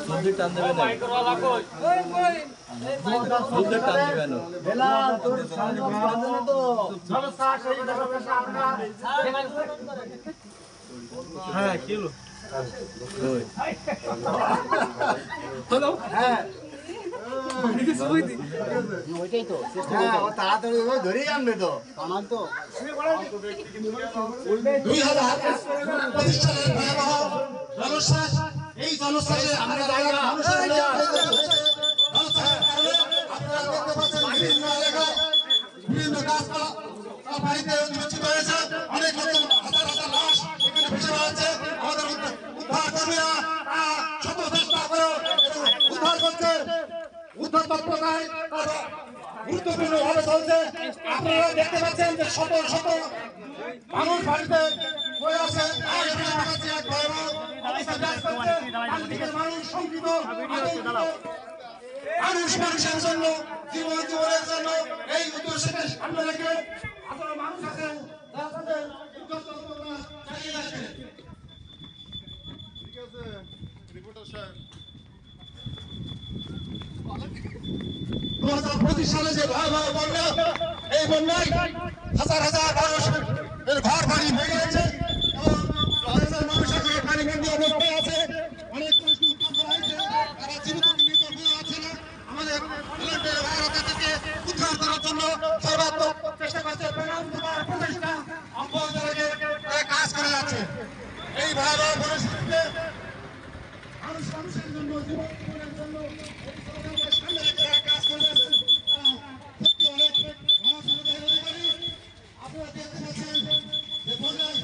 জলদি টান দেবে না জলদি টান দেবে না বেলা তোর সামনে বাজে না তো চলো স্যার সেই দেখো আমরা হ্যাঁ কি হলো ওই হ্যালো হ্যাঁ ওইটাই তো হ্যাঁ ও তাড়াতাড়ি ধরেই আনবে তো আমার তো 2000 প্রতিষ্ঠানের ভয়াবহ জনশ্বাস এই জনশ্বাসে আমরা জায়গা মানুষের আপনারা দেখতে পাচ্ছেন বিভিন্ন এলাকায় বিভিন্ন গাছপালা বাড়িতে নিশ্চিত হয়েছে অনেক হাজার হাজার লাশ এখানে ভেসে বেড়াচ্ছে আমাদের উদ্ধার কর্মীরা শত চেষ্টা করে উদ্ধার করছে উদ্ধার তৎপরতায় গুরুত্বপূর্ণ ভাবে চলছে আপনারা দেখতে পাচ্ছেন যে শত শত মানুষ বাড়িতে হয়ে আছে মানুষ শঙ্কিত মানুষ মানুষের জন্য জীবনের জন্য এই উদ্দেশ্যকে সামনে রেখে আসলে মানুষ আছে ঠিক আছে রিপোর্টার সাহেব 2025 সালে যে ভয়াবহ বন্যা এই বন্যায় হাজার হাজার মানুষের ঘর বাড়ি ভেঙে গেছে এবং হাজার মানুষ এখনো পানিবন্দী অবস্থায় আছে অনেক মানুষকে উদ্ধার করা হয়েছে তারা জীবিত মৃত হয়ে আছে না আমাদের তাদেরকে উদ্ধার করার জন্য সর্বাত্মক চেষ্টা করছে প্রতিষ্ঠান কাজ করে যাচ্ছে এই ভয়াবহ পরিস্থিতিতে মানুষের জন্য জীবনের জন্য সামনে রেখে কাজ করে যাচ্ছেন সত্যি অনেক আপনারা দেখতে পাচ্ছেন যে বন্যায়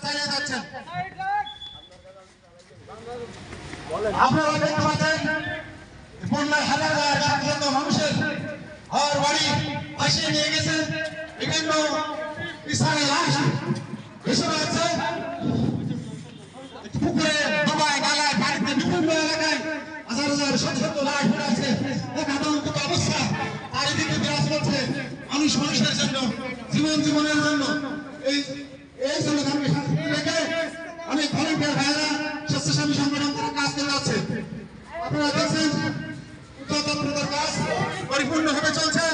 চালিয়ে যাচ্ছেন আপনারা দেখতে পাচ্ছেন বন্যায় হাজার হাজার সাধারণ মানুষের ঘর বাড়ি ভাসিয়ে নিয়ে গেছে বিভিন্ন স্থানে লাশ ভেসে বেড়াচ্ছে পুকুরে ডোবায় গালায় বাড়িতে বিভিন্ন এলাকায় হাজার হাজার শত শত লাশ পড়ে আছে এক আতঙ্কিত অবস্থা চারিদিকে বিরাজ করছে মানুষ মানুষের জন্য জীবনের জন্য এই জন্য রেখে অনেক ভলেন্টিয়ার ভাইয়েরা স্বেচ্ছাসেবী সংগঠন তারা কাজ করে যাচ্ছে আপনারা দেখছেন উদ্ধার তৎপরতার কাজ পরিপূর্ণভাবে চলছে